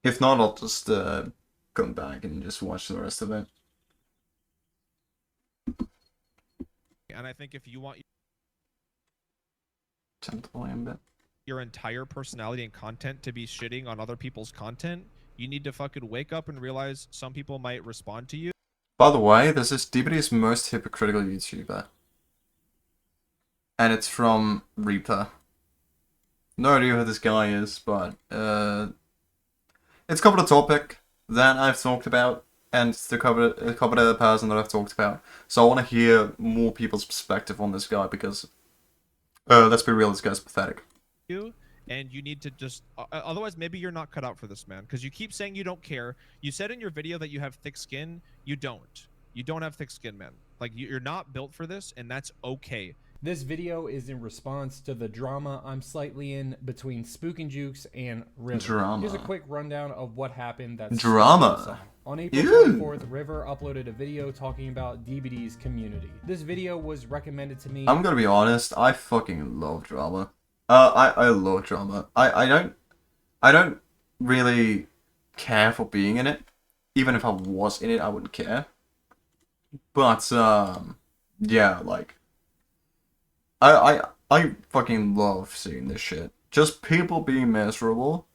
If not, I'll just come back and just watch the rest of it. And I think if you want Turn the volume a bit. your entire personality and content to be shitting on other people's content, you need to fucking wake up and realize some people might respond to you. By the way, this is DBD's most hypocritical YouTuber. And it's from Reaper. No idea who this guy is, but it's covered a topic that I've talked about, and it's covered a person that I've talked about. So I want to hear more people's perspective on this guy, because let's be real, this guy's pathetic. And you need to just otherwise maybe you're not cut out for this, man, because you keep saying you don't care. You said in your video that you have thick skin. You don't have thick skin, man. Like, you're not built for this, and that's okay. This video is in response to the drama I'm slightly in between Spook and Jukes and River. Drama. Here's a quick rundown of what happened. That's drama. On April 24th, River uploaded a video talking about DBD's community. This video was recommended to me. I'm gonna be honest, I fucking love drama. I love drama. I don't really care for being in it. Even if I was in it, I wouldn't care. But yeah, like I fucking love seeing this shit. Just people being miserable,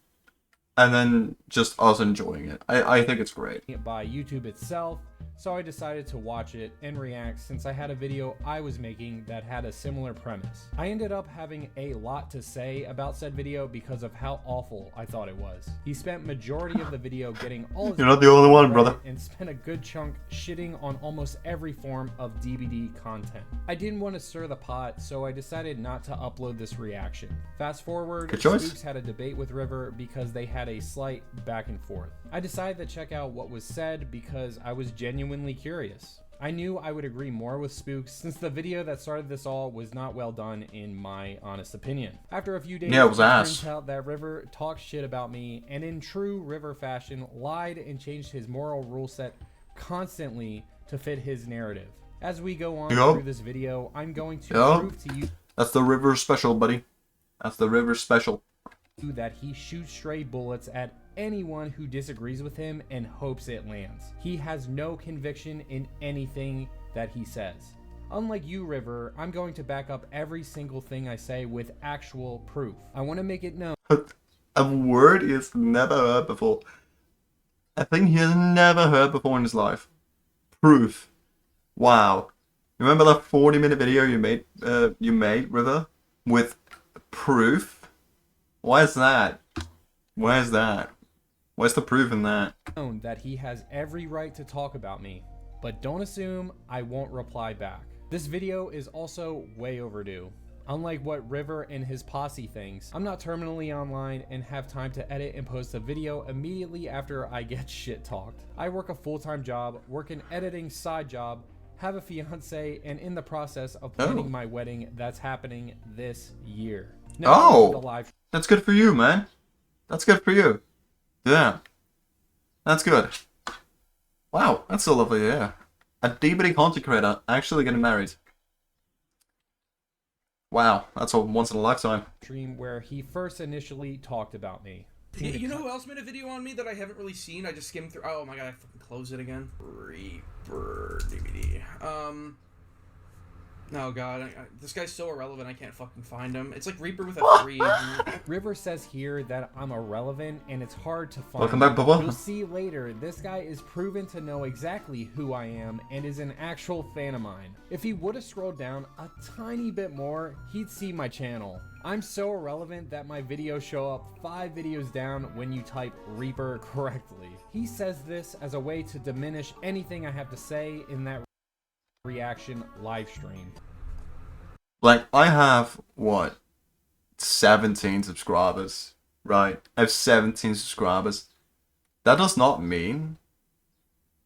and then just us enjoying it. I think it's great. By YouTube itself, so I decided to watch it and react since I had a video I was making that had a similar premise. I ended up having a lot to say about said video because of how awful I thought it was. He spent majority of the video getting all his— You're not the only one, brother. And spent a good chunk shitting on almost every form of DBD content. I didn't want to stir the pot, so I decided not to upload this reaction. Fast forward, Good choice. Spooks had a debate with River because they had a slight back and forth. I decided to check out what was said because I was genuinely curious. I knew I would agree more with Spooks since the video that started this all was not well done in my honest opinion. After a few days, yeah, it was it ass. turns out that River talked shit about me and in true River fashion lied and changed his moral rule set constantly to fit his narrative. As we go on through this video, I'm going to prove to you— That's the River special, buddy. That's the River special. That he shoots stray bullets at anyone who disagrees with him and hopes it lands. He has no conviction in anything that he says. Unlike you, River, I'm going to back up every single thing I say with actual proof. I want to make it known. A word he's never heard before. A thing he has never heard before in his life. Proof. Wow. Remember that 40-minute video you made, River? With proof? Why is that? Where's that? Where's the proof in that? That he has every right to talk about me, but don't assume I won't reply back. This video is also way overdue. Unlike what River and his posse thinks, I'm not terminally online and have time to edit and post a video immediately after I get shit talked. I work a full-time job, work an editing side job, have a fiance, and in the process of planning my wedding that's happening this year. Now, that's good for you, man. That's good for you. Yeah. That's good. Wow, that's so lovely, yeah. A DBD content creator actually getting married. Wow, that's a once in a lifetime. Stream where he first initially talked about me. You know who else made a video on me that I haven't really seen? I just skimmed through. Oh my god, I fucking closed it again. Reaper DVD. Oh god, this guy's so irrelevant I can't fucking find him. It's like Reaper with a 3. River says here that I'm irrelevant and it's hard to find. Welcome back, Bubba. You'll see later, this guy is proven to know exactly who I am and is an actual fan of mine. If he would have scrolled down a tiny bit more, he'd see my channel. I'm so irrelevant that my videos show up 5 videos down when you type Reaper correctly. He says this as a way to diminish anything I have to say in that reaction live stream. Like, I have, what, 17 subscribers, right? I have 17 subscribers. That does not mean,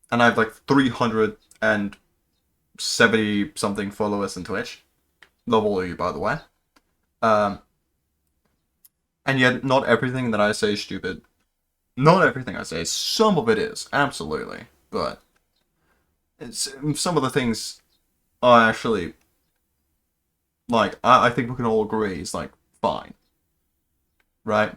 and I have like 370 something followers on Twitch. Love all of you, by the way. And yet, not everything that I say is stupid. Not everything I say. Some of it is, absolutely. But some of the things are actually, like, I think we can all agree is, like, fine. Right?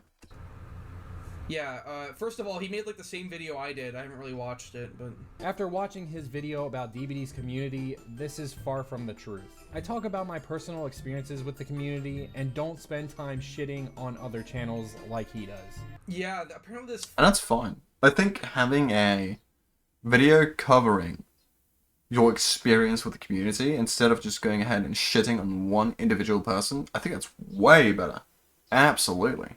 Yeah, first of all, he made like the same video I did. I haven't really watched it, but... After watching his video about DBD's community, this is far from the truth. I talk about my personal experiences with the community and don't spend time shitting on other channels like he does. Yeah, apparently this... And that's fine. I think having a video covering your experience with the community instead of just going ahead and shitting on one individual person, I think that's way better. Absolutely.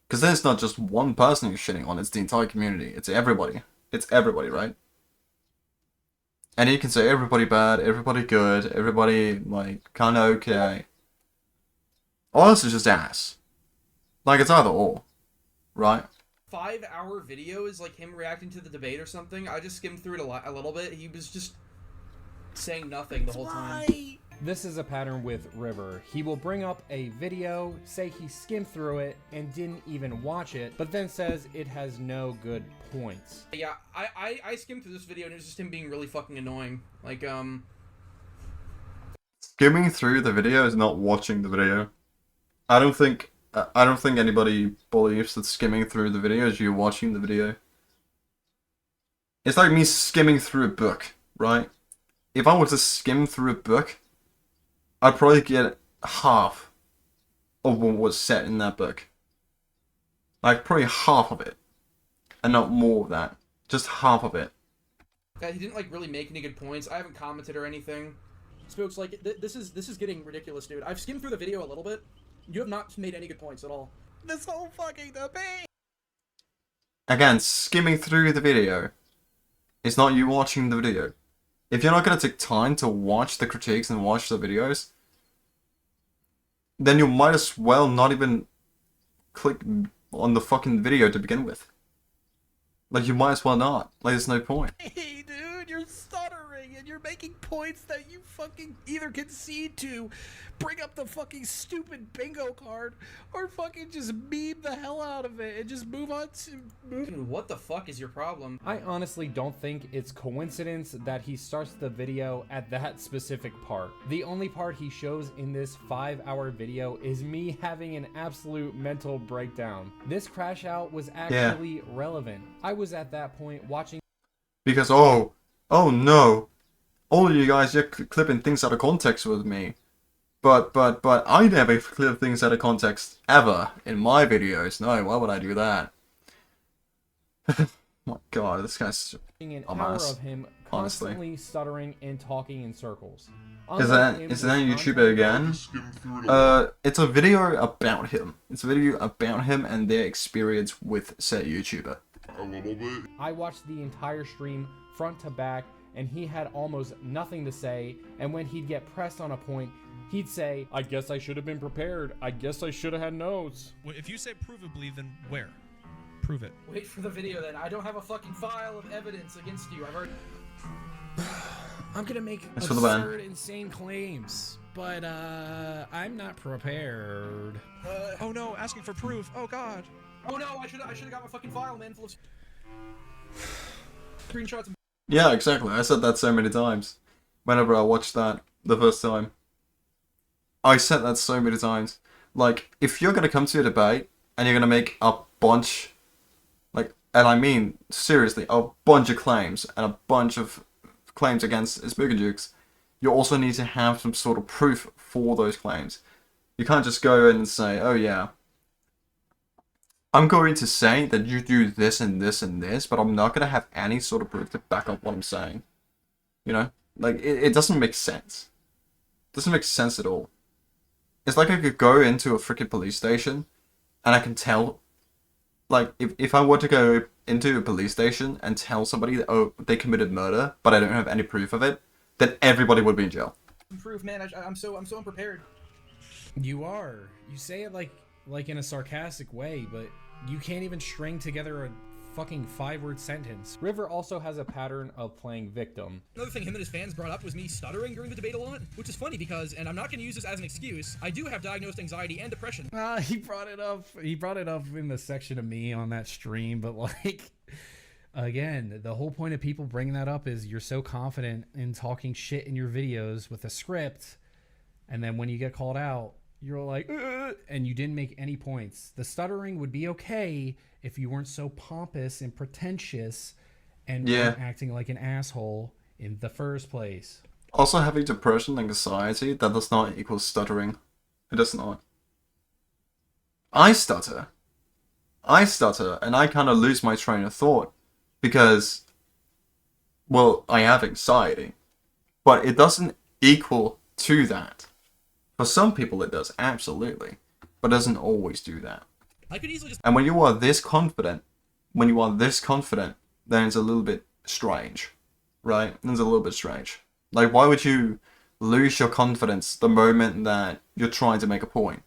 Because then it's not just one person you're shitting on, it's the entire community. It's everybody. It's everybody, right? And you can say everybody bad, everybody good, everybody, like, kinda okay. Or else it's just ass. Like, it's either or. Right? 5-hour video is like him reacting to the debate or something. I just skimmed through it a little bit. He was just saying nothing the whole time. This is a pattern with River. He will bring up a video, say he skimmed through it and didn't even watch it, but then says it has no good points. Yeah, I skimmed through this video and it was just him being really fucking annoying. Like, Skimming through the video is not watching the video. I don't think anybody believes that skimming through the video is you watching the video. It's like me skimming through a book, right? If I were to skim through a book, I'd probably get half of what was said in that book. Like, probably half of it. And not more of that. Just half of it. he didn't like really make any good points. I haven't commented or anything. Spooks, like, this is getting ridiculous, dude. I've skimmed through the video a little bit. You have not made any good points at all. This whole fucking debate. Again, skimming through the video is not you watching the video. If you're not going to take time to watch the critiques and watch the videos, then you might as well not even click on the fucking video to begin with. Like, you might as well not. Like, there's no point. Hey, dude, you're stuttering and you're making points that you fucking either concede to, bring up the fucking stupid bingo card, or fucking just meme the hell out of it and just move on to Dude, what the fuck is your problem? I honestly don't think it's coincidence that he starts the video at that specific part. The only part he shows in this 5-hour video is me having an absolute mental breakdown. This crash out was actually relevant. I was at that point watching Because, oh no, all of you guys, you're clipping things out of context with me. But I never clip things out of context, ever, in my videos. No, why would I do that? My god, this guy's an a hour mess, of him honestly. constantly stuttering and talking in circles. Is that a YouTuber again? It's a video about him. It's a video about him and their experience with said YouTuber. I watched the entire stream front to back, and he had almost nothing to say, and when he'd get pressed on a point, he'd say, I guess I should have been prepared. I guess I should have had notes. Well, if you say provably, then where? Prove it. Wait for the video then. I don't have a fucking file of evidence against you. I've already... I'm gonna make Thanks for the ban. absurd, insane claims, but I'm not prepared. Oh no, asking for proof. Oh god. Oh no, I should have got my fucking file, man, full of screenshots and... Yeah, exactly. I said that so many times. Whenever I watched that the first time. I said that so many times. Like, if you're gonna come to a debate, and you're gonna make a bunch, like, and I mean, seriously, a bunch of claims, and a bunch of claims against Spookadukes, you also need to have some sort of proof for those claims. You can't just go in and say, oh yeah, I'm going to say that you do this and this and this, but I'm not going to have any sort of proof to back up what I'm saying. You know? Like, it doesn't make sense. It doesn't make sense at all. It's like I could go into a freaking police station, and I can tell, like, if I were to go into a police station and tell somebody that, oh, they committed murder, but I don't have any proof of it, then everybody would be in jail. proof, man. I'm so unprepared. You are. You say it like in a sarcastic way, but you can't even string together a fucking 5-word sentence. River also has a pattern of playing victim. Another thing him and his fans brought up was me stuttering during the debate a lot, which is funny because, and I'm not going to use this as an excuse, I do have diagnosed anxiety and depression. He brought it up. He brought it up in the section of me on that stream, but like, again, the whole point of people bringing that up is you're so confident in talking shit in your videos with a script, and then when you get called out, You're like, and you didn't make any points. The stuttering would be okay if you weren't so pompous and pretentious and Yeah. weren't acting like an asshole in the first place. Also, having depression and anxiety, that does not equal stuttering. It does not. I stutter, and I kind of lose my train of thought because, well, I have anxiety, but it doesn't equal to that. For some people it does, absolutely, but doesn't always do that. I could easily just And when you are this confident, then it's a little bit strange, right? It's a little bit strange. Like, why would you lose your confidence the moment that you're trying to make a point?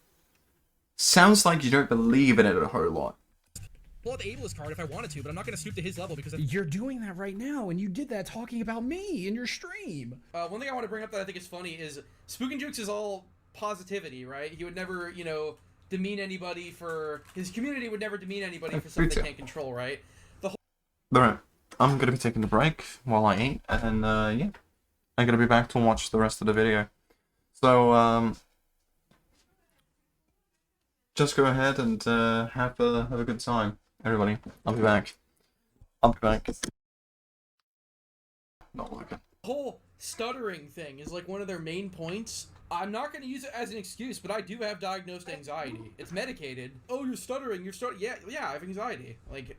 Sounds like you don't believe in it a whole lot. pull out the ableist card if I wanted to, but I'm not going to stoop to his level because that's You're doing that right now, and you did that talking about me in your stream. One thing I want to bring up that I think is funny is Spook and Jukes is all positivity, right? He would never, you know, demean anybody for... His community would never demean anybody for something they can't control, right? Alright, I'm gonna be taking a break while I eat, and yeah, I'm gonna be back to watch the rest of the video. So, just go ahead and have a good time, everybody. I'll be back. Not working. The whole stuttering thing is like one of their main points. I'm not going to use it as an excuse, but I do have diagnosed anxiety. It's medicated. Oh, you're stuttering. Yeah, I have anxiety. Like,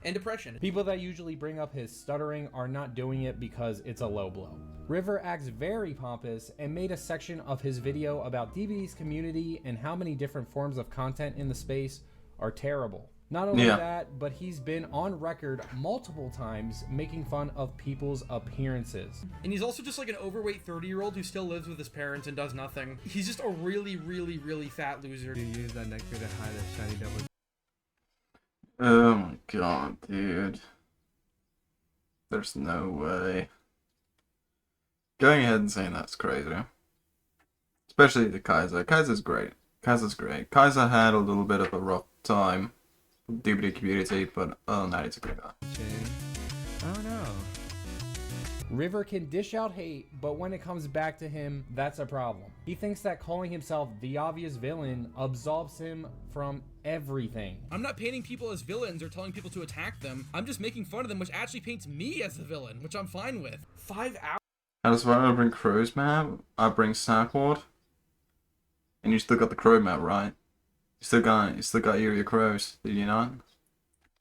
and depression. People that usually bring up his stuttering are not doing it because it's a low blow. River acts very pompous and made a section of his video about DBD's community and how many different forms of content in the space are terrible. Not only that, but he's been on record multiple times making fun of people's appearances. And he's also just like an overweight 30-year-old who still lives with his parents and does nothing. He's just a really, really, really fat loser. You use that nectar to hide a shiny double. Oh my god, dude. There's no way. Going ahead and saying that's crazy. Especially the Kaiser. Kaiser's great. Kaiser had a little bit of a rough time with the DBD community, but other than that, he's a great guy. I don't know. River can dish out hate, but when it comes back to him, that's a problem. He thinks that calling himself the obvious villain absolves him from everything. I'm not painting people as villains or telling people to attack them. I'm just making fun of them, which actually paints me as the villain, which I'm fine with. 5 hours. And as well, I bring Crow's map, I bring Snackward, and you still got the Crow map, right? You still got your crows, did you not?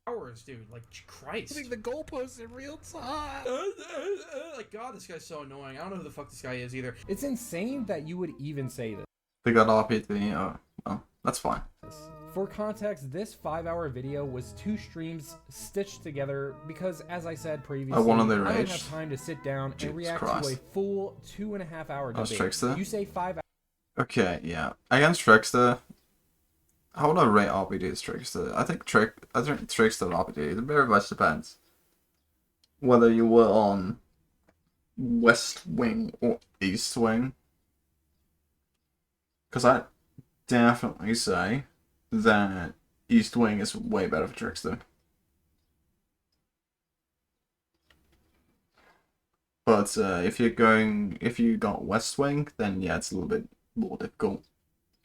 Hours, dude. Like, Christ. Putting the goalposts in real time. Like, God, this guy's so annoying. I don't know who the fuck this guy is either. It's insane that you would even say this. They got RPT, well, that's fine. For context, this 5-hour video was 2 streams stitched together because, as I said previously, I wanted to I don't rage. have time to sit down Jesus and react Christ. to a full 2.5-hour That's debate. Trickster? You say 5 hours. Okay, yeah. Against Trickster, how would I rate RPD as Trickster? I think Trickster and RPD, it very much depends. Whether you were on West Wing or East Wing. Because I definitely say that East Wing is way better for Trickster. But if you got West Wing, then yeah, it's a little bit more difficult.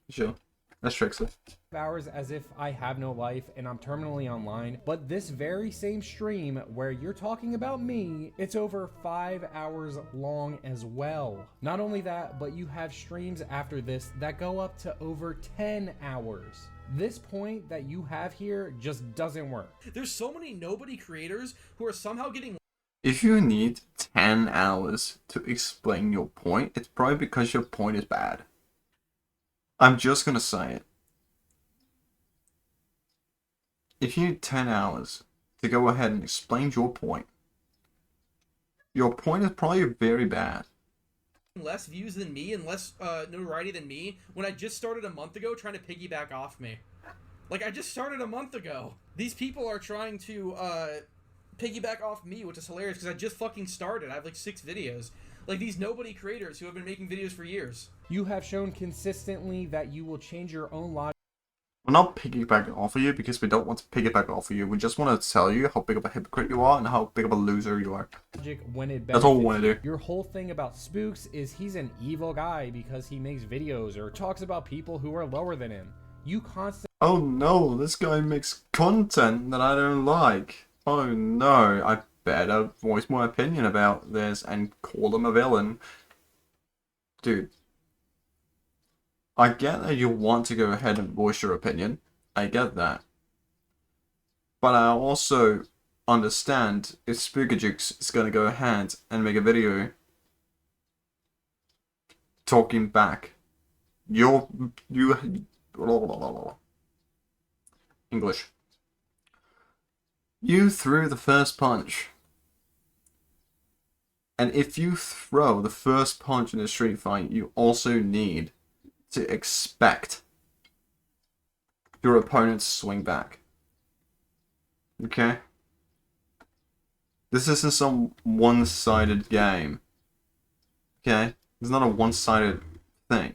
Sure. That's Trickster. Hours as if I have no life and I'm terminally online, but this very same stream where you're talking about me, it's over 5 hours long as well. Not only that, but you have streams after this that go up to over 10 hours. This point that you have here just doesn't work. There's so many nobody creators who are somehow getting... If you need 10 hours to explain your point, it's probably because your point is bad. I'm just gonna say it. If you need 10 hours to go ahead and explain your point is probably very bad. less views than me and less notoriety than me when I just started a month ago trying to piggyback off me. Like, I just started a month ago. These people are trying to piggyback off me, which is hilarious because I just fucking started. I have like 6 videos. Like, these nobody creators who have been making videos for years. You have shown consistently that you will change your own logic. We're not piggybacking off of you because we don't want to piggyback off of you. We just want to tell you how big of a hypocrite you are and how big of a loser you are. When it That's all we benefits want to you. do. Your whole thing about Spooks is he's an evil guy because he makes videos or talks about people who are lower than him. You constantly Oh no, this guy makes content that I don't like. Oh no, I better voice my opinion about this and call him a villain. Dude. I get that you want to go ahead and voice your opinion. I get that. But I also understand if Spookajukes is going to go ahead and make a video talking back. English. You threw the first punch. And if you throw the first punch in a street fight, you also need to expect your opponent to swing back. Okay? This isn't some one-sided game. Okay? It's not a one-sided thing.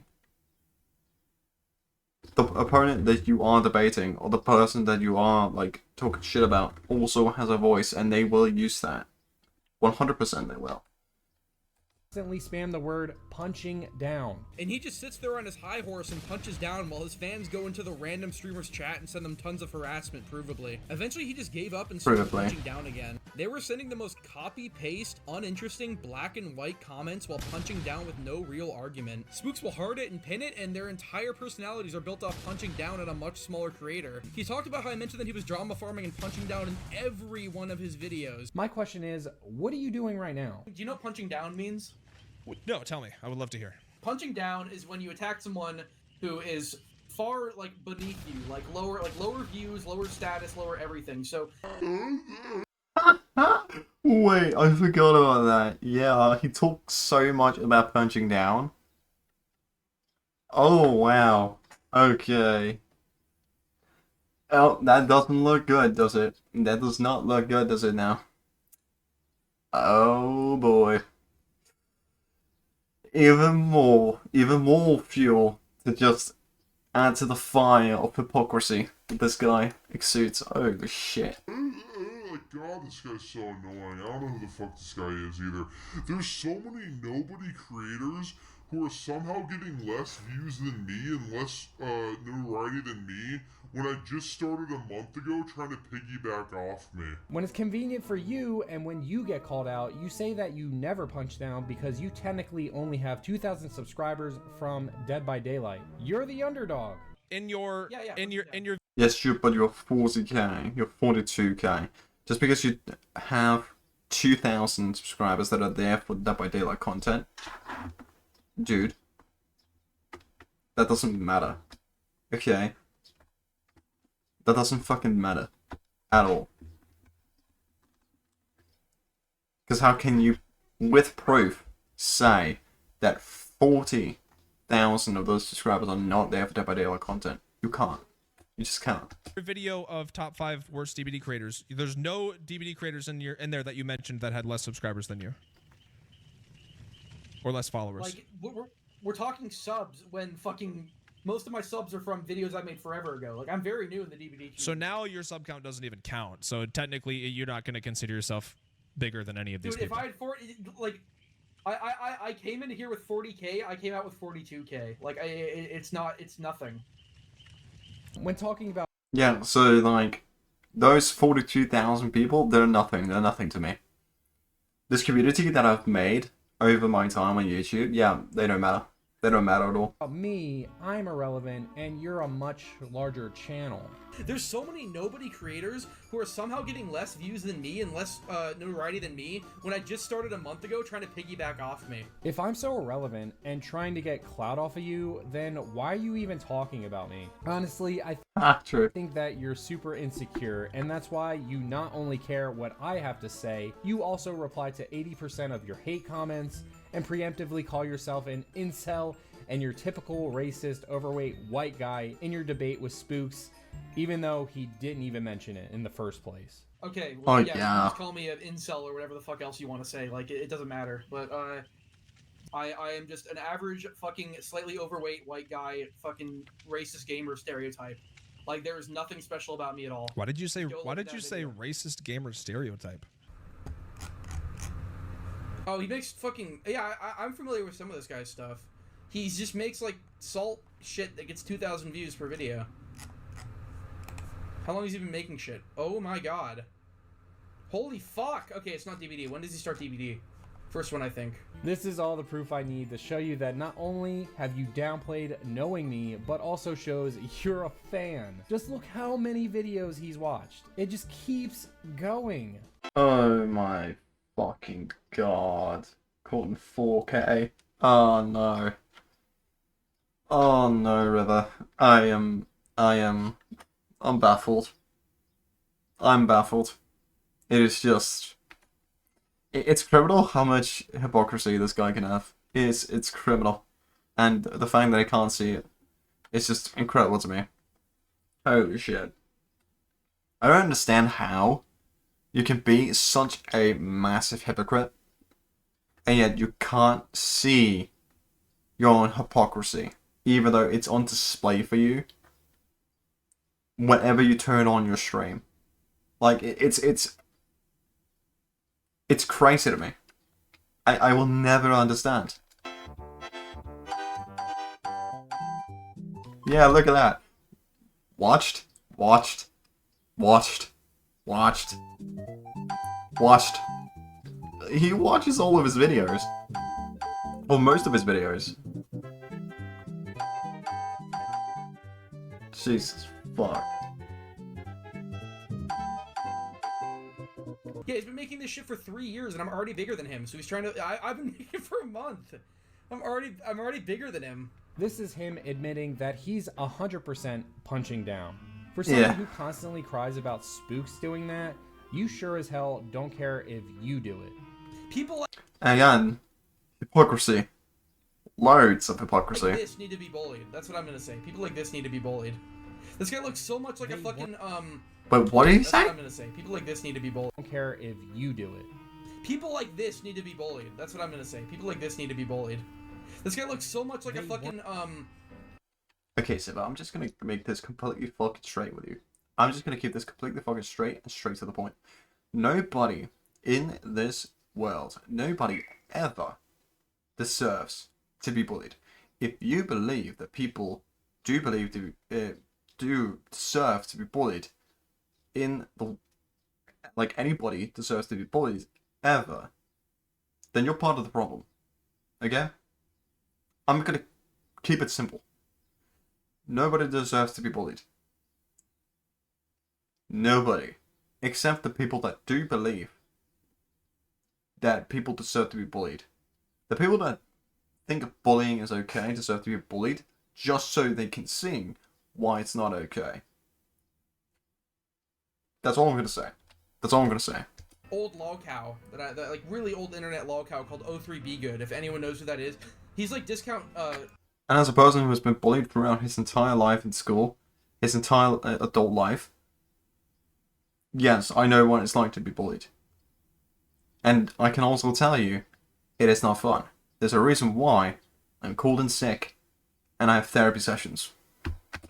The opponent that you are debating, or the person that you are, like, talking shit about, also has a voice, and they will use that. 100% they will. spam the word punching down. And he just sits there on his high horse and punches down while his fans go into the random streamer's chat and send them tons of harassment, provably. Eventually, he just gave up and started punching down again. They were sending the most copy-paste, uninteresting, black and white comments while punching down with no real argument. Spooks will hard it and pin it, and their entire personalities are built off punching down at a much smaller creator. He talked about how I mentioned that he was drama farming and punching down in every one of his videos. My question is, what are you doing right now? Do you know what punching down means? No, tell me. I would love to hear. Punching down is when you attack someone who is far like beneath you, like lower views, lower status, lower everything. So Wait, I forgot about that. Yeah, he talks so much about punching down. Oh wow. Okay. Oh, that doesn't look good, does it? That does not look good, does it now? Oh boy. Even more fuel to just add to the fire of hypocrisy that this guy exudes. Oh shit. God, this guy's so annoying. I don't know who the fuck this guy is either. There's so many nobody creators who are somehow getting less views than me and less notoriety than me when I just started a month ago trying to piggyback off me. When it's convenient for you and when you get called out, you say that you never punch down because you technically only have 2,000 subscribers from Dead by Daylight. You're the underdog. In your in your Yes, but you're 40k. You're 42k. Just because you have 2,000 subscribers that are there for Dead by Daylight content, dude, that doesn't matter. Okay? That doesn't fucking matter. At all. Because how can you, with proof, say that 40,000 of those subscribers are not there for Dead by Daylight content? You can't. You just can't. video of top 5 worst DBD creators, there's no DBD creators in there that you mentioned that had less subscribers than you. Or less followers. like we're talking subs when fucking most of my subs are from videos I made forever ago. Like I'm very new in the DVD community. So now your sub count doesn't even count. So technically you're not going to consider yourself bigger than any of these Dude, if people. I had 40, like, I came in here with 40k, I came out with 42k. Like, it's nothing. When talking about Yeah, so, like, those 42,000 people, they're nothing. They're nothing to me. This community that I've made over my time on YouTube, yeah, they don't matter. They don't matter at all. me, I'm irrelevant and you're a much larger channel. There's so many nobody creators who are somehow getting less views than me and less notoriety than me when I just started a month ago trying to piggyback off me. If I'm so irrelevant and trying to get clout off of you, then why are you even talking about me? Honestly, I True. think that you're super insecure, and that's why you not only care what I have to say, you also reply to 80% of your hate comments and preemptively call yourself an incel and your typical racist, overweight white guy in your debate with Spooks, even though he didn't even mention it in the first place. Okay, well, Oh, yeah, yeah. Just call me an incel or whatever the fuck else you want to say. Like, it doesn't matter. But, I am just an average fucking slightly overweight white guy fucking racist gamer stereotype. Like there is nothing special about me at all. Why did you say? Go Why look at did you that say video. racist gamer stereotype? Oh, he makes fucking yeah. I'm familiar with some of this guy's stuff. He just makes like salt shit that gets 2,000 views per video. How long has he been making shit? Oh my god. Holy fuck. Okay, it's not DVD. When does he start DVD? First one, I think. This is all the proof I need to show you that not only have you downplayed knowing me, but also shows you're a fan. Just look how many videos he's watched. It just keeps going. Oh my fucking god. Caught in 4K. Oh no. Oh no, River. I'm baffled. I'm baffled. It is just... It's criminal how much hypocrisy this guy can have. It's criminal. And the fact that I can't see it, it's just incredible to me. Holy shit. I don't understand how you can be such a massive hypocrite, and yet you can't see your own hypocrisy, even though it's on display for you whenever you turn on your stream. Like, it's crazy to me. I will never understand. Yeah, look at that. Watched. He watches all of his videos. Or most of his videos. Jesus fuck. Yeah, he's been making this shit for 3 years, and I'm already bigger than him. So he's trying to. I've been making it for a month. I'm already bigger than him. This is him admitting that he's 100% punching down. For someone who constantly cries about spooks doing that, you sure as hell don't care if you do it. People like Again, hypocrisy. Loads of hypocrisy. this need to be bullied. That's what I'm gonna say. People like this need to be bullied. This guy looks so much like a fucking But what did he That's say? what I'm gonna say. People like this need to be bullied. Don't care if you do it. People like this need to be bullied. That's what I'm gonna say. People like this need to be bullied. This guy looks so much like a fucking Okay, Siva, I'm just gonna make this completely fucking straight with you. I'm just gonna keep this completely fucking straight and straight to the point. Nobody in this world, nobody ever deserves to be bullied. If you believe that people do believe to do deserve to be bullied, in the like anybody deserves to be bullied ever, then you're part of the problem. Okay? I'm gonna keep it simple. Nobody deserves to be bullied. Nobody. Except the people that do believe that people deserve to be bullied. The people that think bullying is okay deserve to be bullied just so they can see why it's not okay. That's all I'm gonna say. That's all I'm gonna say. old lolcow that like really old internet lolcow called O3B Good. If anyone knows who that is, he's like discount. And as a person who has been bullied throughout his entire life in school, his entire adult life, yes, I know what it's like to be bullied. And I can also tell you, it is not fun. There's a reason why I'm cold and sick, and I have therapy sessions.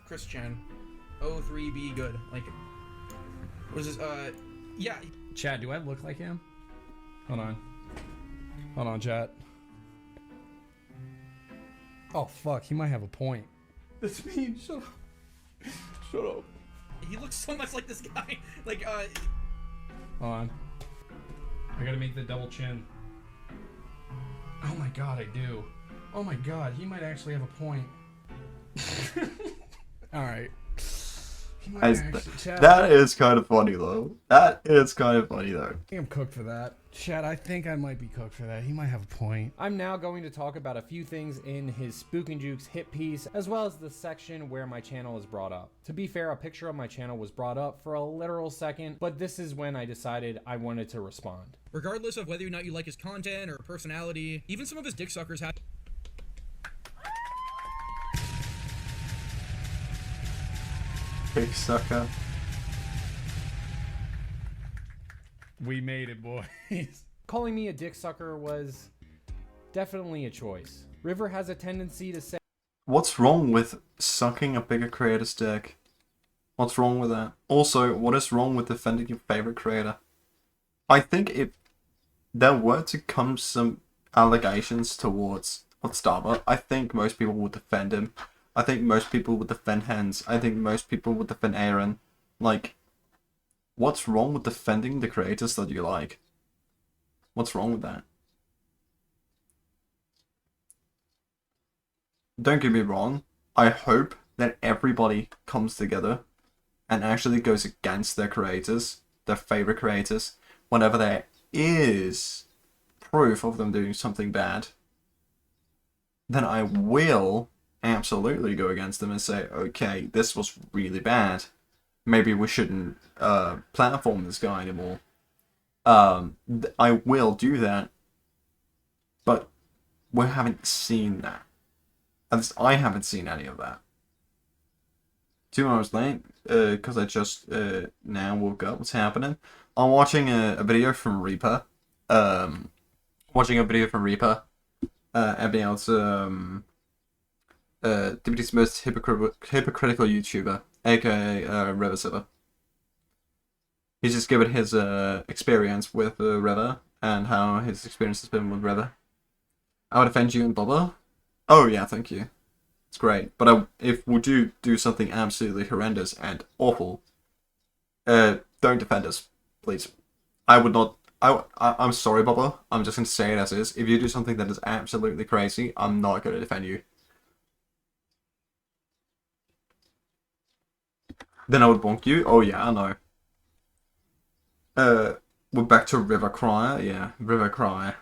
Chris Chan, O3B Good. Like, what is this? Yeah. Chad, do I look like him? Hold on, chat. Oh fuck, he might have a point. That's me. Shut up. Shut up. He looks so much like this guy. Like, Hold on. I gotta make the double chin. Oh my god, I do. Oh my god, he might actually have a point. Alright. That is kind of funny though. That is kind of funny though. I think I'm cooked for that. Chad, I think I might be cooked for that. He might have a point. I'm now going to talk about a few things in his Spook and Jukes hit piece, as well as the section where my channel is brought up. To be fair, a picture of my channel was brought up for a literal second, but this is when I decided I wanted to respond. Regardless of whether or not you like his content or personality, even some of his dick suckers have... Big sucker. We made it, boys. Calling me a dick sucker was definitely a choice. River has a tendency to say What's wrong with sucking a bigger creator's dick? What's wrong with that? Also, what is wrong with defending your favorite creator? I think if there were to come some allegations towards Starbuck, I think most people would defend him. I think most people would defend Hens. I think most people would defend Aaron. Like, what's wrong with defending the creators that you like? What's wrong with that? Don't get me wrong. I hope that everybody comes together and actually goes against their creators, their favorite creators, whenever there is proof of them doing something bad. Then I will absolutely go against them and say, okay, this was really bad. Maybe we shouldn't platform this guy anymore. I will do that, but we haven't seen that. At least I haven't seen any of that. 2 hours late, because I just now woke up. What's happening? I'm watching a video from Reaper. About DBD's most hypocritical YouTuber, aka RiverCiver. He's just given his experience with River and how his experience has been with River. I would offend you and Bubba. Oh yeah, thank you. It's great. But if we do something absolutely horrendous and awful, don't defend us, please. I would not. I'm sorry, Bubba. I'm just gonna say it as is. If you do something that is absolutely crazy, I'm not gonna defend you. Then I would bonk you. Oh yeah, I know. We're back to RiverCiver. Yeah, RiverCiver.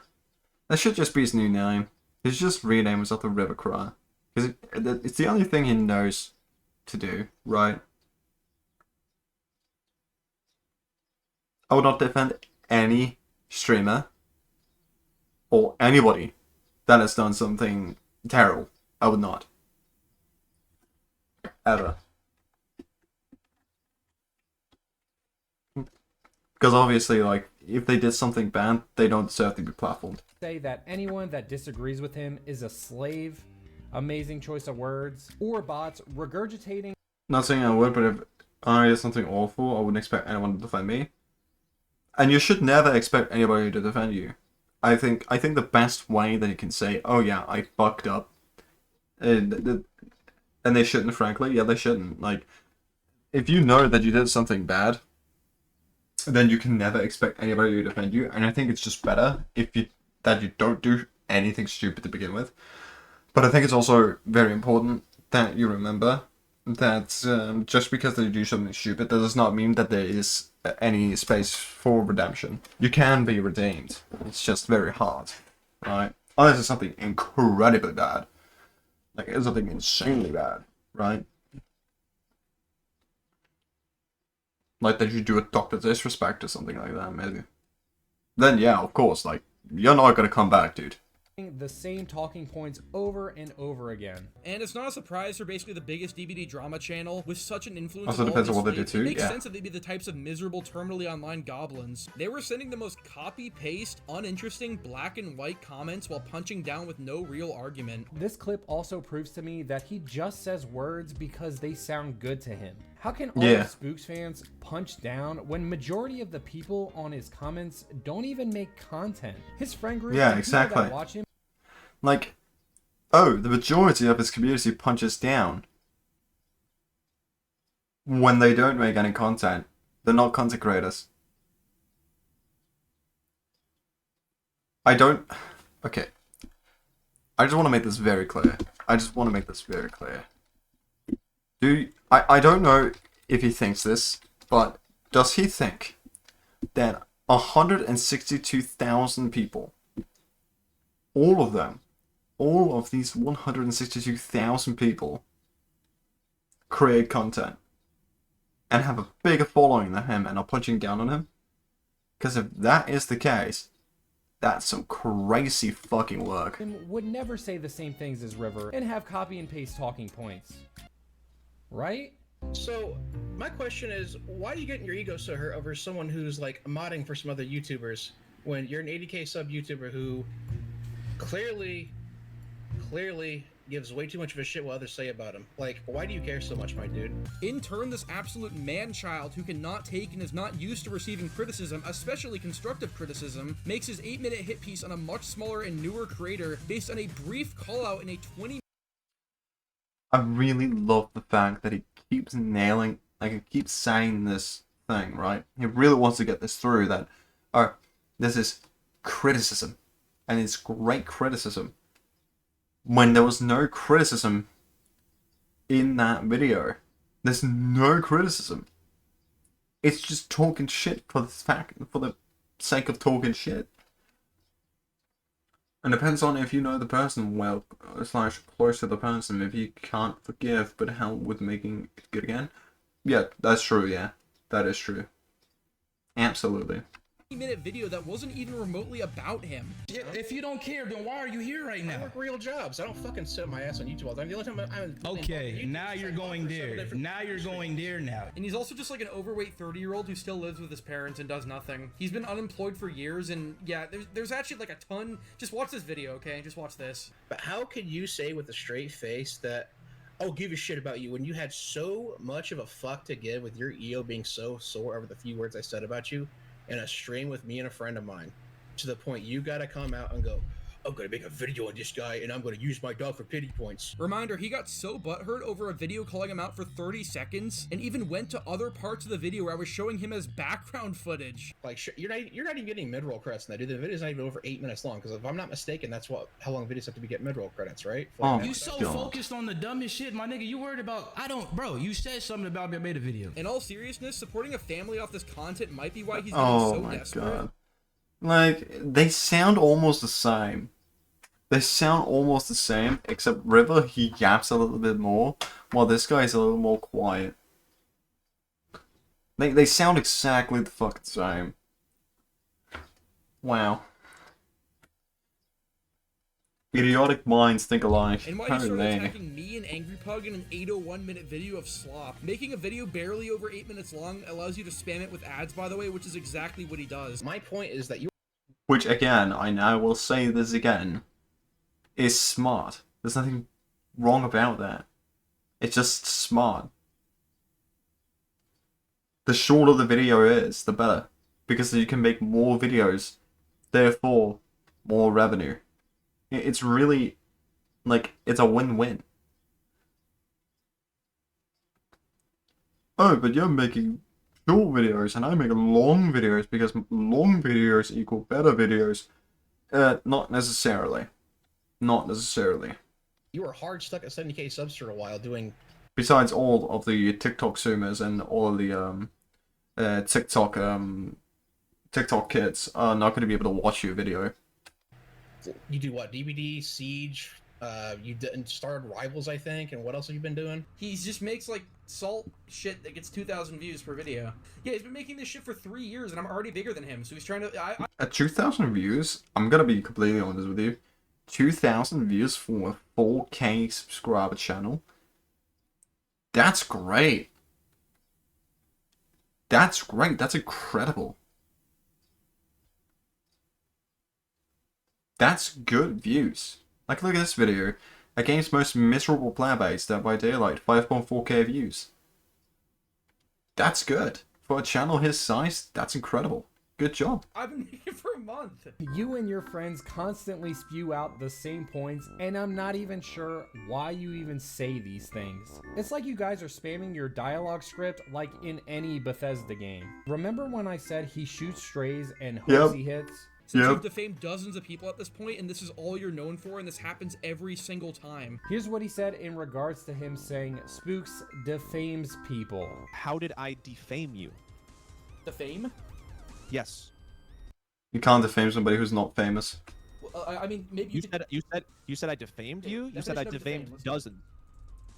That should just be his new name. He should just rename himself to RiverCiver. Because it's the only thing he knows to do, right? I would not defend any streamer or anybody that has done something terrible. I would not. Ever. Because obviously, like, if they did something bad, they don't deserve to be platformed. Say that anyone that disagrees with him is a slave, amazing choice of words, or bots regurgitating. Not saying I would, but if I did something awful, I wouldn't expect anyone to defend me. And you should never expect anybody to defend you. I think the best way that you can say, oh yeah, I fucked up, and they shouldn't, frankly, yeah, they shouldn't. Like, if you know that you did something bad, then you can never expect anybody to defend you. And I think it's just better that you don't do anything stupid to begin with. But I think it's also very important that you remember that just because they do something stupid, that does not mean that there is any space for redemption. You can be redeemed. It's just very hard, right? Unless it's something incredibly bad. Like, it's something insanely bad, right? Like that you do a Dr. Disrespect or something like that, maybe. Then yeah, of course, like, you're not gonna come back, dude. The same talking points over and over again. And it's not a surprise for basically the biggest DBD drama channel with such an influence. Also of depends all on what they these do slaves. too, It makes yeah. sense that they'd be the types of miserable, terminally online goblins. They were sending the most copy-paste, uninteresting, black and white comments while punching down with no real argument. This clip also proves to me that he just says words because they sound good to him. How can all Yeah. the Spooks fans punch down when majority of the people on his comments don't even make content? His friend group, Yeah, and people exactly. that watch him. Like, oh, the majority of his community punches down when they don't make any content. They're not content creators. Okay. I just want to make this very clear. I don't know if he thinks this, but does he think that 162,000 people, all of these 162,000 people create content and have a bigger following than him and are punching down on him? Because if that is the case, that's some crazy fucking work. Would never say the same things as River and have copy and paste talking points. Right? So, my question is, why are you getting your ego so hurt over someone who's like modding for some other YouTubers when you're an 80k sub YouTuber who clearly gives way too much of a shit what others say about him. Like, why do you care so much, my dude? In turn, this absolute man-child who cannot take and is not used to receiving criticism, especially constructive criticism, makes his 8-minute hit piece on a much smaller and newer creator based on a brief call-out in a 20. I really love the fact that he keeps nailing, like he keeps saying this thing, right? He really wants to get this through that, this is criticism, and it's great criticism. When there was no criticism in that video, there's no criticism. It's just talking shit for the sake of talking shit. And it depends on if you know the person well, / close to the person. If you can't forgive but help with making it good again. Yeah, that's true, yeah. That is true. Absolutely. 20-minute video that wasn't even remotely about him. Yeah, if you don't care, then why are you here right I now? work real jobs. I don't fucking sit my ass on YouTube all the time. The only time I'm Okay, now you're going there. Now you're going there now. And he's also just like an overweight 30-year-old who still lives with his parents and does nothing. He's been unemployed for years, and yeah, there's actually like a ton. Just watch this video, okay? Just watch this. But how could you say with a straight face that I'll give a shit about you when you had so much of a fuck to give with your EO being so sore over the few words I said about you in a stream with me and a friend of mine, to the point you gotta come out and go, I'm gonna make a video on this guy and I'm gonna use my dog for pity points. Reminder, he got so butthurt over a video calling him out for 30 seconds and even went to other parts of the video where I was showing him as background footage. Like, you're not even getting mid-roll credits in that, dude. The video's not even over 8 minutes long, because if I'm not mistaken, that's how long videos have to be get mid-roll credits, right? Oh, You so God. focused on the dumbest shit, my nigga. You worried about, bro, you said something about me. I made a video. In all seriousness, supporting a family off this content might be why he's getting Oh so my desperate. god. Like, they sound almost the same. They sound almost the same, except River, he yaps a little bit more, while this guy is a little more quiet. They sound exactly the fucking same. Wow. Idiotic minds think alike. And why he started Apparently. attacking me and Angry Pug in an 801-minute video of slop. Making a video barely over 8 minutes long allows you to spam it with ads, by the way, which is exactly what he does. My point is that you Which, again, I now will say this again, is smart. There's nothing wrong about that. It's just smart. The shorter the video is, the better. Because you can make more videos, therefore, more revenue. It's really, like, it's a win-win. Oh, but you're making short videos, and I make long videos, because long videos equal better videos. Not necessarily. Not necessarily. were hard stuck at 70k subs for a while doing. Besides all of the TikTok zoomers and all of the TikTok kids are not going to be able to watch your video. You do what? DVD, Siege. You started Rivals, I think. And what else have you been doing? He just makes like salt shit that gets 2,000 views per video. Yeah, he's been making this shit for 3 years, and I'm already bigger than him. So he's trying to. At 2,000 views, I'm gonna be completely honest with you. 2,000 views for a 4K subscriber channel. That's great. That's great. That's incredible. That's good views. Like, look at this video. A game's most miserable player base, Dead by Daylight, 5.4k views. That's good. For a channel his size, that's incredible. Good job. I've been making it for a month. You and your friends constantly spew out the same points, and I'm not even sure why you even say these things. It's like you guys are spamming your dialogue script like in any Bethesda game. Remember when I said he shoots strays and hopes he hits? Since Yep. you've defamed dozens of people at this point, and this is all you're known for, and this happens every single time. Here's what he said in regards to him saying Spooks defames people. How did I defame you? Defame? Yes. You can't defame somebody who's not famous. I mean, maybe You could- said I defamed you? You said I Definition of defamed defame, let's go. dozens.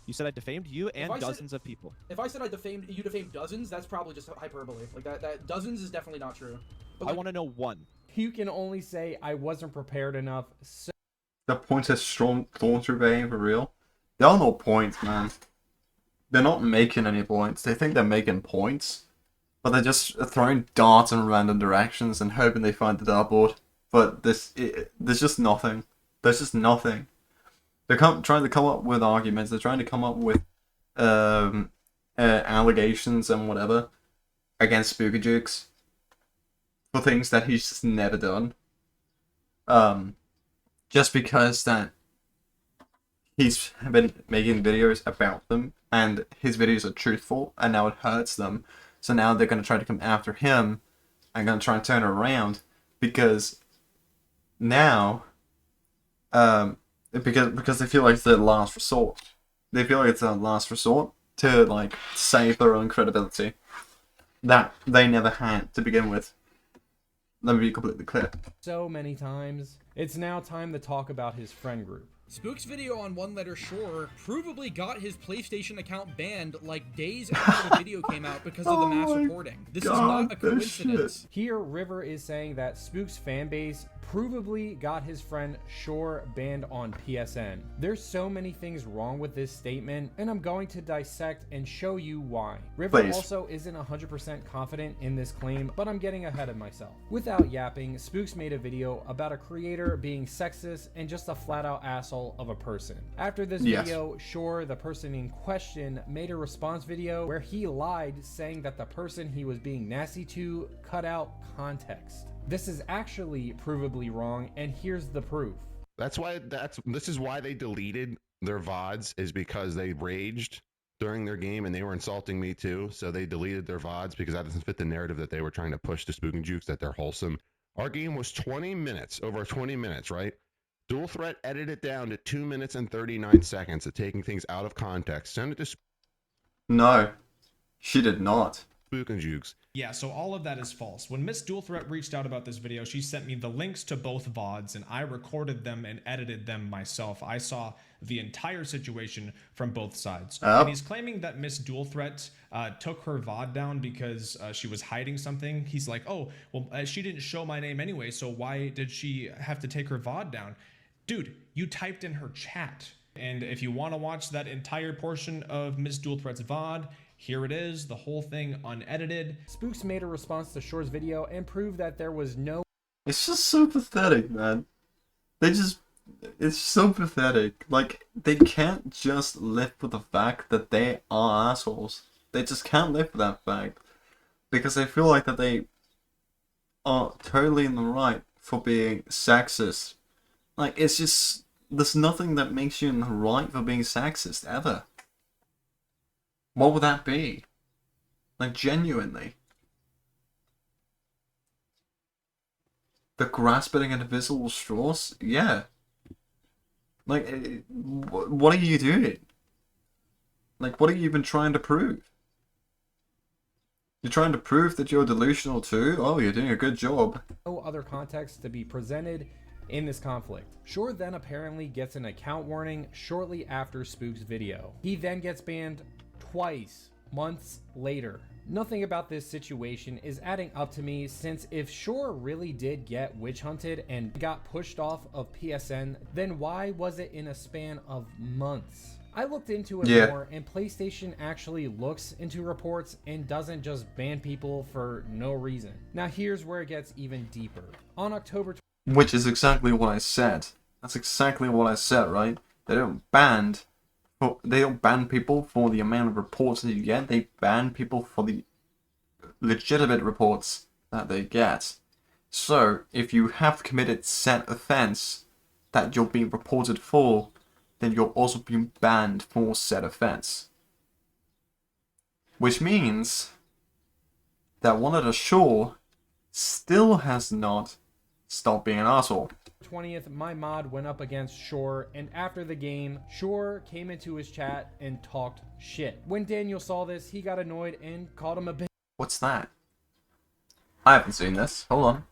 You said I defamed you and I said- dozens of people. If I said you defamed dozens, that's probably just hyperbole. Like that dozens is definitely not true. But I like, want to know one. You can only say I wasn't prepared enough. So That points has strong thorns through vein for real. There are no points, man. They're not making any points. They think they're making points, but they're just throwing darts in random directions and hoping they find the dartboard. But there's just nothing. There's just nothing. They're trying to come up with arguments. They're trying to come up with allegations and whatever against Spooky Jukes for things that he's just never done. Just because that he's been making videos about them and his videos are truthful, and now it hurts them. So now they're going to try to come after him and going to try and turn it around because now, because they feel like it's their last resort. They feel like it's their last resort to like save their own credibility that they never had to begin with. Let me be completely clear. So many times. It's now time to talk about his friend group. Spook's video on One Letter Shore provably got his PlayStation account banned like days after the video came out because of the mass reporting. This is not a coincidence. Here, River is saying that Spook's fanbase provably got his friend Shore banned on PSN. There's so many things wrong with this statement, and I'm going to dissect and show you why. River also isn't 100% confident in this claim, but I'm getting ahead of myself. Without yapping, Spooks made a video about a creator being sexist and just a flat-out asshole of a person. After this video, Shore, the person in question, made a response video where he lied, saying that the person he was being nasty to cut out context. This is actually provably wrong, and here's the proof. This is why they deleted their VODs, is because they raged during their game and they were insulting me too. So they deleted their VODs because that doesn't fit the narrative that they were trying to push to Spook and Jukes, that they're wholesome. Our game was 20 minutes, over 20 minutes, right? Dual Threat edited it down to 2 minutes and 39 seconds of taking things out of context. Send it to No, she did not. Spook and Jukes. Yeah, so all of that is false. When Miss Dual Threat reached out about this video, she sent me the links to both VODs, and I recorded them and edited them myself. I saw the entire situation from both sides. And he's claiming that Miss Dual Threat took her VOD down because she was hiding something. He's like, oh, well, she didn't show my name anyway, so why did she have to take her VOD down? Dude, you typed in her chat. And if you want to watch that entire portion of Miss Dual Threat's VOD, here it is, the whole thing unedited. Spooks made a response to Shore's video and proved that there was no... It's just so pathetic, man. It's so pathetic. Like, they can't just live with the fact that they are assholes. They just can't live with that fact. Because they feel like that they are totally in the right for being sexist. Like, it's just... There's nothing that makes you in the right for being sexist, ever. What would that be? Like, genuinely. The grasping at invisible straws? Yeah. Like, what are you doing? Like, what have you been trying to prove? You're trying to prove that you're delusional too? Oh, you're doing a good job. No other context to be presented in this conflict. Shore then apparently gets an account warning shortly after Spook's video. He then gets banned twice, months later. Nothing about this situation is adding up to me, since if Shore really did get witch hunted and got pushed off of PSN, then why was it in a span of months? I looked into it more, and PlayStation actually looks into reports and doesn't just ban people for no reason. Now here's where it gets even deeper. On October... Which is exactly what I said. That's exactly what I said, right? They don't ban people for the amount of reports that you get. They ban people for the legitimate reports that they get. So, if you have committed said offense that you're being reported for, then you're also being banned for said offense. Which means that One at a Shore still has not stopped being an asshole. 20th, my mod went up against Shore, and after the game, Shore came into his chat and talked shit. When Daniel saw this, he got annoyed and called him a bitch. What's that? I haven't seen this. Hold on.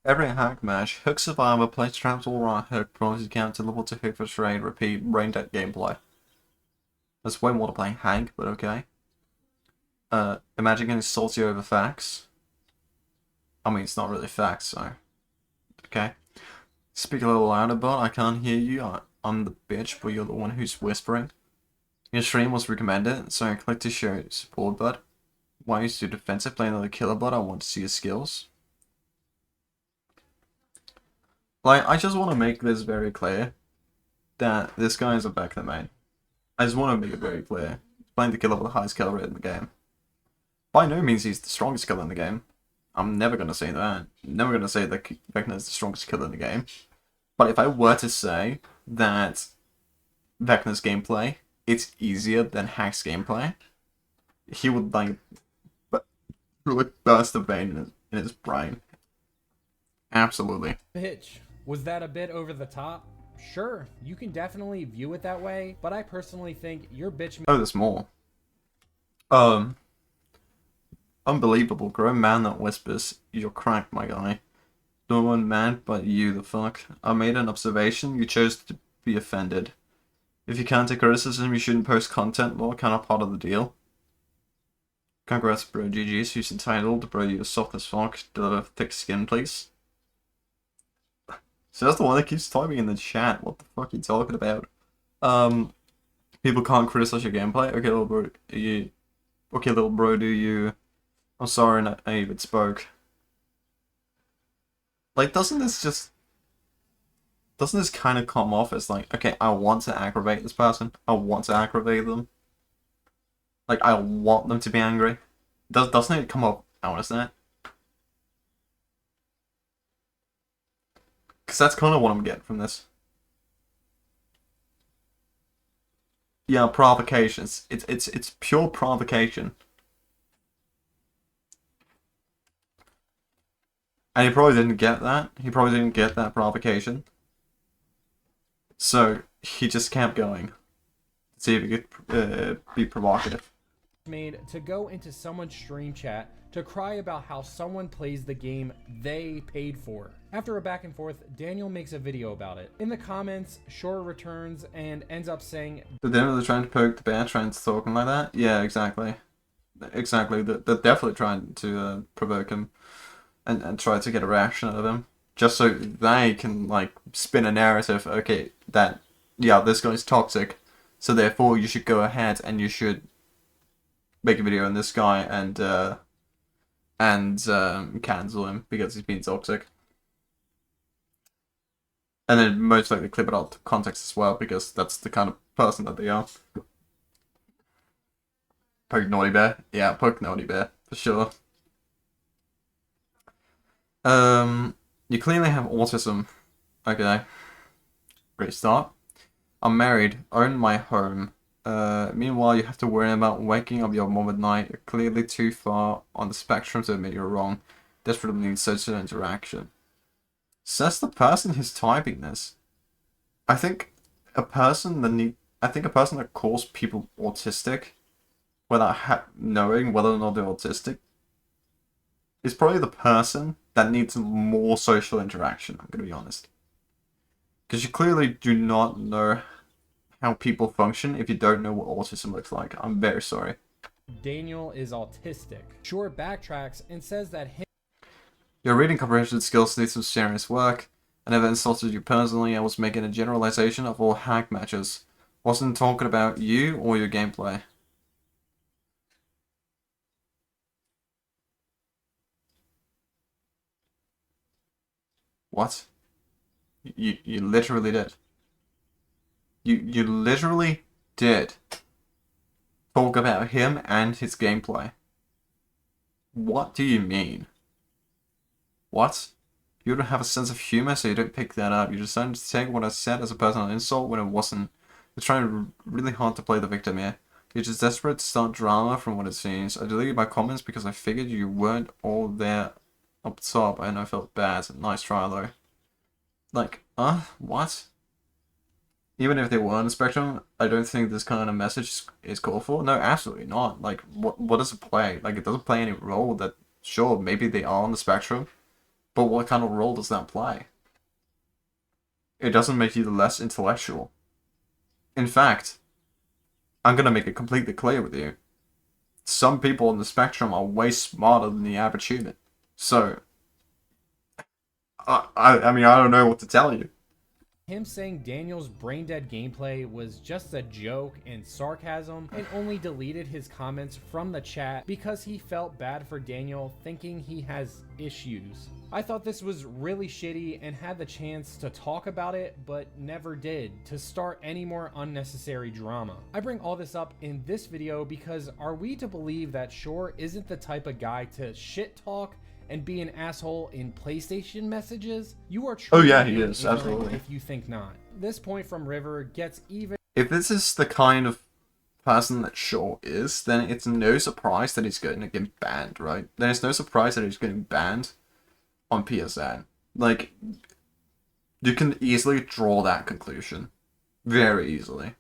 Every hack match, Hook Survivor plays traps all around Hook, promises count to level to Hook for Trade, repeat, brain dead gameplay. That's way more to playing Hank, but okay. Imagine getting salty over facts. I mean, it's not really facts, so... Okay. Speak a little louder, bud. I can't hear you. I'm the bitch, but you're the one who's whispering. Your stream was recommended, so I clicked to show support, bud. Why are you so defensive? Play another killer, bud. I want to see your skills. Like, I just want to make this very clear. that this guy is a Vecna main. I just want to make it very clear. He's playing the killer with the highest kill rate in the game. By no means he's the strongest killer in the game. I'm never going to say that. I'm never going to say that Vecna is the strongest killer in the game. But if I were to say that Vecna's gameplay, it's easier than Hack's gameplay, he would like burst a vein in his brain. Absolutely. Pitch. Was that a bit over the top? Sure, you can definitely view it that way, but I personally think your bitch. Oh, there's more. Unbelievable. Grown man that whispers, "You're cracked, my guy." No one man but you, the fuck. I made an observation, you chose to be offended. If you can't take criticism, you shouldn't post content, well, kind of part of the deal. Congrats, bro. GG's, who's entitled, bro, you're soft as fuck. Deliver thick skin, please. So that's the one that keeps typing in the chat. What the fuck are you talking about? People can't criticize your gameplay. Okay, little bro, okay, little bro, do you? I'm sorry, I even spoke. Like, doesn't this kind of come off as like, okay, I want to aggravate this person. I want to aggravate them. Like, I want them to be angry. Doesn't it come off out as that? Because that's kind of what I'm getting from this. Yeah, provocations. It's pure provocation. And he probably didn't get that. He probably didn't get that provocation. So he just kept going. See if he could be provocative. Made to go into someone's stream chat to cry about how someone plays the game they paid for. After a back and forth, Daniel makes a video about it. In the comments, Shore returns and ends up saying, "So they're trying to poke the bear, trying to talk him like that?" Yeah, exactly. Exactly. They're definitely trying to provoke him and try to get a reaction out of him. Just so they can, like, spin a narrative, okay, that, yeah, this guy's toxic, so therefore you should go ahead and you should make a video on this guy and cancel him because he's being toxic. And then most likely clip it out of context as well, because that's the kind of person that they are. Poke naughty bear? Yeah, poke naughty bear, for sure. You clearly have autism. Okay. Great start. I'm married, own my home. Meanwhile, you have to worry about waking up your mom at night. You're clearly too far on the spectrum to admit you're wrong. Desperately need social interaction. Says the person who's typing this. I think a person that calls people autistic without knowing whether or not they're autistic is probably the person that needs more social interaction, I'm gonna be honest. Because you clearly do not know how people function if you don't know what autism looks like. I'm very sorry. Daniel is autistic. Shore backtracks and says that Your reading comprehension skills need some serious work. I never insulted you personally. I was making a generalization of all hack matches. Wasn't talking about you or your gameplay. What? You literally did. You literally did talk about him and his gameplay. What do you mean? What? You don't have a sense of humor, so you don't pick that up. You decided to take what I said as a personal insult when it wasn't. You're trying really hard to play the victim here. You're just desperate to start drama from what it seems. I deleted my comments because I figured you weren't all there up top, and I felt bad. Nice try though. Like, what? Even if they were on the spectrum, I don't think this kind of message is called for. No, absolutely not. Like, what does it play? Like, it doesn't play any role that, sure, maybe they are on the spectrum, but what kind of role does that play? It doesn't make you less intellectual. In fact, I'm gonna make it completely clear with you. Some people on the spectrum are way smarter than the average human. So, I mean, I don't know what to tell you. Him saying Daniel's brain dead gameplay was just a joke and sarcasm, and only deleted his comments from the chat because he felt bad for Daniel, thinking he has issues. I thought this was really shitty and had the chance to talk about it, but never did, to start any more unnecessary drama. I bring all this up in this video because are we to believe that Shore isn't the type of guy to shit talk and be an asshole in PlayStation messages? You are Oh yeah, truly he is, ignorant absolutely. if you think not. This point from River gets even If this is the kind of person that Shaw is, then it's no surprise that he's going to get banned, right? Then it's no surprise that he's getting banned on PSN. Like, you can easily draw that conclusion. Very easily.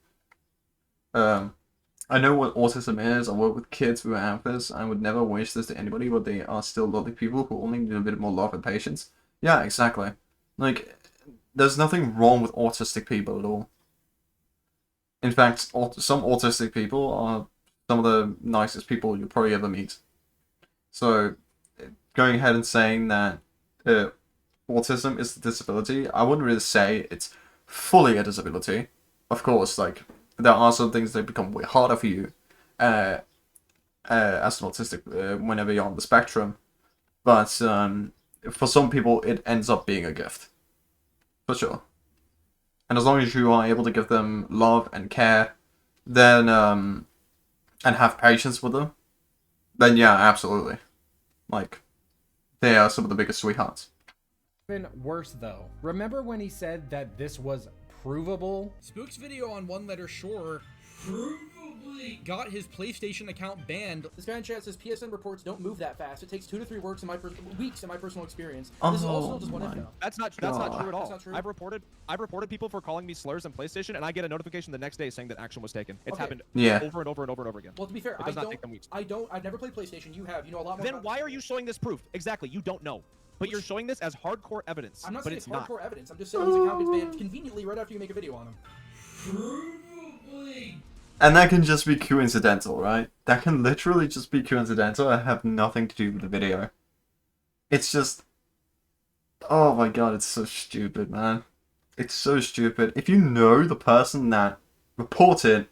I know what autism is. I work with kids who have this. I would never wish this to anybody, but they are still lovely people who only need a bit more love and patience. Yeah, exactly. Like, there's nothing wrong with autistic people at all. In fact, some autistic people are some of the nicest people you'll probably ever meet. So, going ahead and saying that autism is a disability, I wouldn't really say it's fully a disability. Of course, like, there are some things that become way harder for you as an autistic whenever you're on the spectrum. But for some people, it ends up being a gift. For sure. And as long as you are able to give them love and care, then and have patience with them, then yeah, absolutely. Like, they are some of the biggest sweethearts. worse though. Remember when he said that this was provable? Spook's video on One Letter Shore provably got his PlayStation account banned. This guy in chat says PSN reports don't move that fast. It takes 2 to 3 weeks in my personal experience. This is also just one info. That's not true at all. That's not true. I've reported people for calling me slurs on PlayStation, and I get a notification the next day saying that action was taken. It's happened Yeah. over and over and over and over again. Well, to be fair, It does not take them weeks. I've never played PlayStation. You have. You know a lot more. Then why are you showing this proof? Exactly, you don't know. But you're showing this as hardcore evidence. I'm not but saying it's it's not. hardcore evidence. I'm just saying his account gets banned conveniently right after you make a video on him. Provably. And that can just be coincidental, right? That can literally just be coincidental and have nothing to do with the video. It's just... Oh my god, it's so stupid, man. It's so stupid. If you know the person that reported...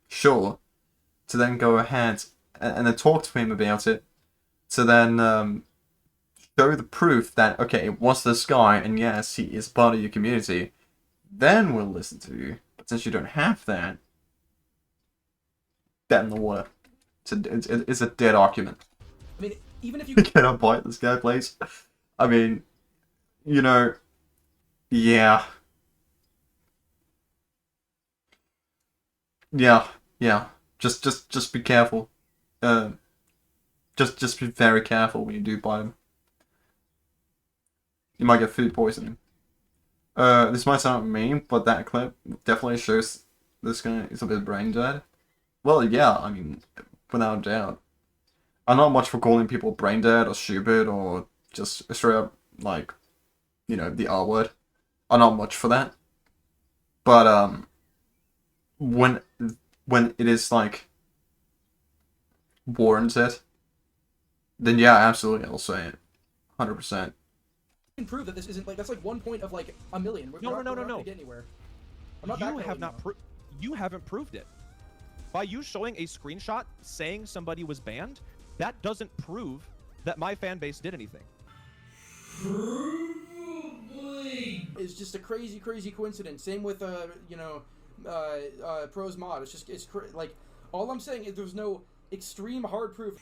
sure, to then go ahead and then talk to him about it, to then show the proof that, okay, it was this guy, and yes, he is part of your community, then we'll listen to you. But since you don't have that, dead in the water. It's a dead argument. I mean, even if you Can I bite this guy, please? I mean, you know, yeah. Yeah. Just be careful. Just be very careful when you do bite him. You might get food poisoning. This might sound mean, but that clip definitely shows this guy is a bit brain dead. Well, yeah, I mean, without a doubt. I'm not much for calling people brain dead or stupid or just straight up, like, you know, the R word. I'm not much for that. But, when it is, like, warranted, then yeah, absolutely, I'll say it. 100%. can prove that this isn't like that's like 1 point of like a million. We're No. not gonna get anywhere. I'm not You haven't proved it. By you showing a screenshot saying somebody was banned, that doesn't prove that my fan base did anything. It's just a crazy coincidence. Same with Pros Mod. It's like all I'm saying is there's no extreme hard proof.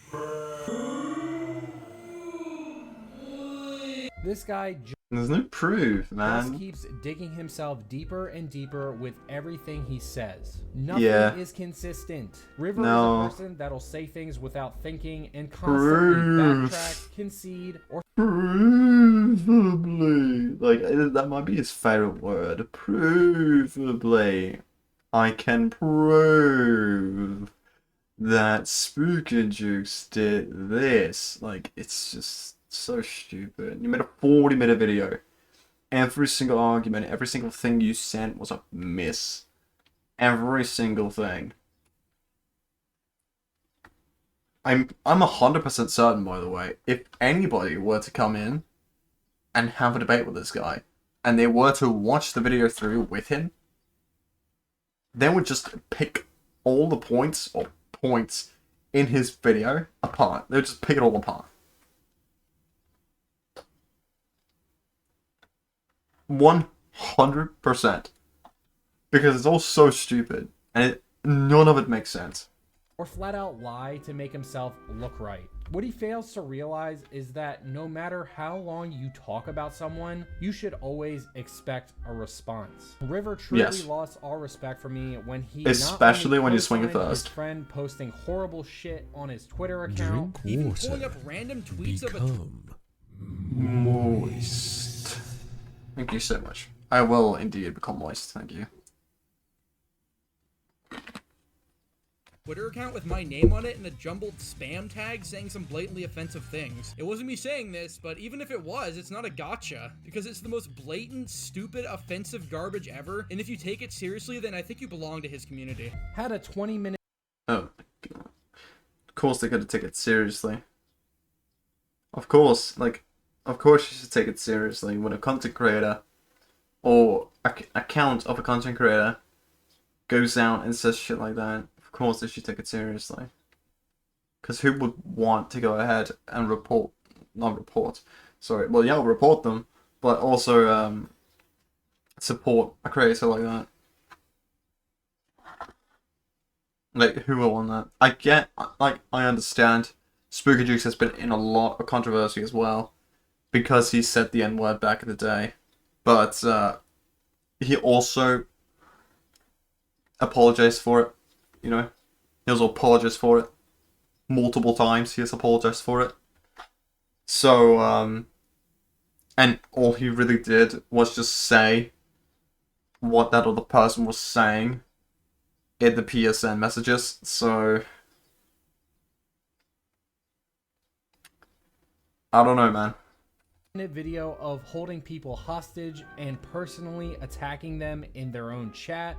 This guy There's no proof, just man. keeps digging himself deeper and deeper with everything he says. Nothing Yeah. is consistent. River No. is a person that'll say things without thinking and constantly backtrack, concede, or Provably. Like, that might be his favorite word. Provably. I can prove that Spook and Jukes did this. Like, it's just so stupid. You made a 40-minute video. Every single argument, every single thing you sent was a miss. Every single thing. I'm 100% certain, by the way, if anybody were to come in and have a debate with this guy, and they were to watch the video through with him, they would just pick all the points in his video apart. They would just pick it all apart. 100%. Because it's all so stupid, and none of it makes sense. Or flat out lie to make himself look right. What he fails to realize is that no matter how long you talk about someone, you should always expect a response. River truly lost all respect for me when he especially when you swing it his first. friend posting horrible shit on his Twitter account. Even pulling up random tweets of a Moist. Thank you so much. I will indeed become moist, thank you. Twitter account with my name on it and a jumbled spam tag saying some blatantly offensive things. It wasn't me saying this, but even if it was, it's not a gotcha, because it's the most blatant, stupid, offensive garbage ever, and if you take it seriously, then I think you belong to his community. Had a 20-minute Oh, God. Of course they gotta take it seriously. Of course, of course you should take it seriously when a content creator or account of a content creator goes out and says shit like that. Of course they should take it seriously. Because who would want to go ahead and report them, but also support a creator like that? Like, who will want that? I understand Spooky Jukes has been in a lot of controversy as well, because he said the N-word back in the day. But he also apologized for it, you know? He also apologized for it. Multiple times he has apologized for it. So, and all he really did was just say what that other person was saying in the PSN messages, so I don't know, man. Video of holding people hostage and personally attacking them in their own chat.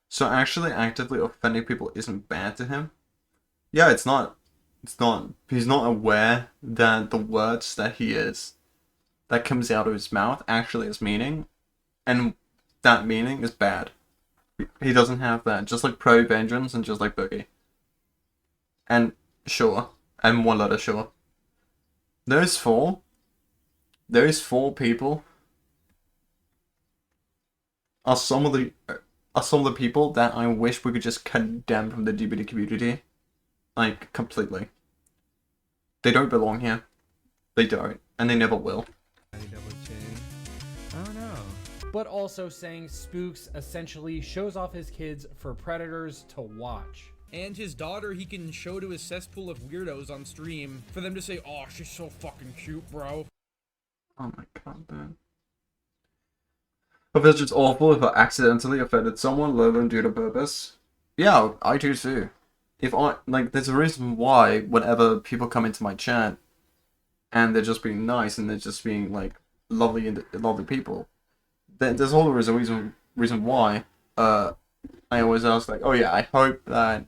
So actually actively offending people isn't bad to him? Yeah, it's not. He's not aware that the words that comes out of his mouth actually has meaning, and that meaning is bad. He doesn't have that, just like Pro Vengeance and just like Boogie. And Sure, and one letter Sure. Those four people are some of the people that I wish we could just condemn from the DBD community, like, completely. They don't belong here. They don't, and they never will. I don't know. But also saying Spooks essentially shows off his kids for predators to watch. And his daughter he can show to his cesspool of weirdos on stream for them to say, "Oh, she's so fucking cute, bro." Oh my god, man. I feel just awful if I accidentally offended someone, let alone do it on purpose. Yeah, I do too. There's a reason why whenever people come into my chat and they're just being nice and they're just being, like, lovely people, there's always a reason why I always ask, like, oh yeah, I hope that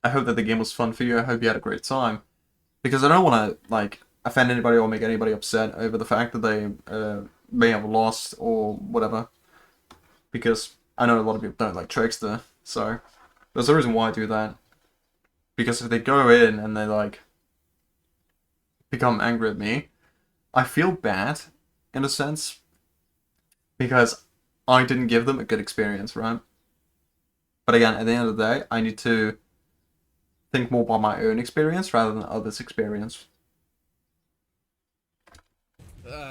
the game was fun for you, I hope you had a great time. Because I don't want to, like, offend anybody or make anybody upset over the fact that they may have lost or whatever. Because I know a lot of people don't like Trickster, so there's a reason why I do that. Because if they go in and they, like, become angry at me, I feel bad, in a sense, because I didn't give them a good experience, right? But again, at the end of the day, I need to think more about my own experience rather than others' experience.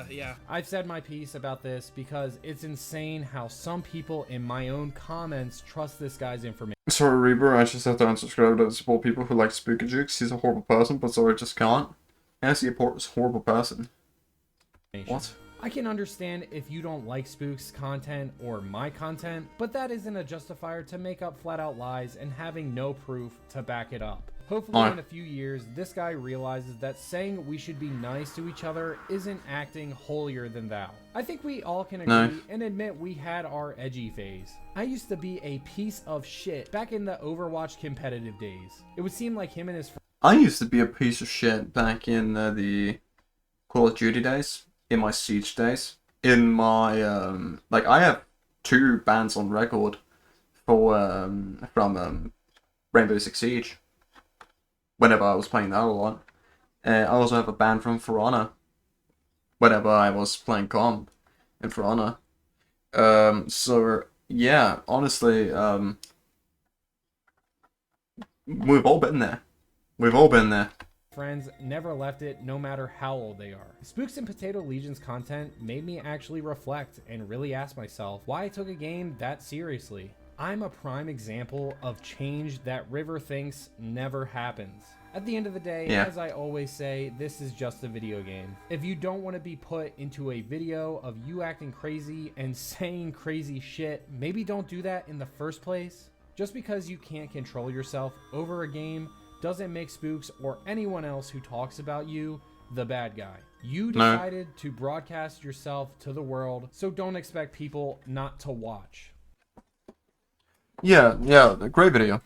Yeah. I've said my piece about this because it's insane how some people in my own comments trust this guy's information. Sorry, Reaper, I just have to unsubscribe to support people who like Spooky Jukes. He's a horrible person, but sorry, I just can't. Yes, he's a horrible person. What? I can understand if you don't like Spook's content or my content, but that isn't a justifier to make up flat out lies and having no proof to back it up. Hopefully in a few years, this guy realizes that saying we should be nice to each other isn't acting holier than thou. I think we all can agree and admit we had our edgy phase. I used to be a piece of shit back in the Overwatch competitive days. It would seem like him and his friends. I used to be a piece of shit back in the Call of Duty days, in my Siege days, in my like I have 2 bans on record for from Rainbow Six Siege. Whenever I was playing that a lot, I also have a ban from For Honor. Whenever I was playing comp in For Honor. So yeah, honestly, we've all been there. We've all been there. Friends never left it, no matter how old they are. Spooks and Potato Legion's content made me actually reflect and really ask myself why I took a game that seriously. I'm a prime example of change that River thinks never happens. At the end of the day, Yeah. as I always say, this is just a video game. If you don't want to be put into a video of you acting crazy and saying crazy shit, maybe don't do that in the first place. Just because you can't control yourself over a game doesn't make Spooks or anyone else who talks about you the bad guy. You decided to broadcast yourself to the world, so don't expect people not to watch. Yeah, great video.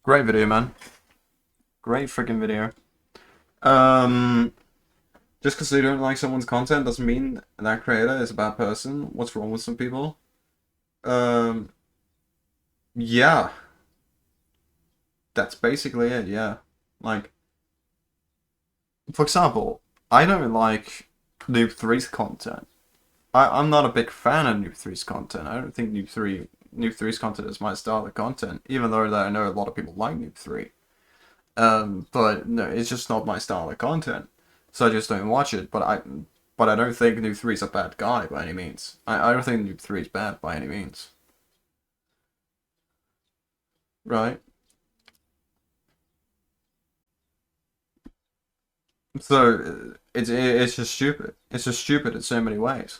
Great video, man. Great freaking video. Just because they don't like someone's content doesn't mean that creator is a bad person. What's wrong with some people? Yeah. That's basically it, yeah. Like, for example, I don't like Noob 3's content. I'm not a big fan of Noob 3's content. I don't think Noob 3's content is my style of content, even though that I know a lot of people like Noob 3. But no, it's just not my style of content, so I just don't watch it. But I don't think Noob 3 is a bad guy by any means. I don't think Noob 3 is bad by any means. Right? So it's just stupid. It's just stupid in so many ways.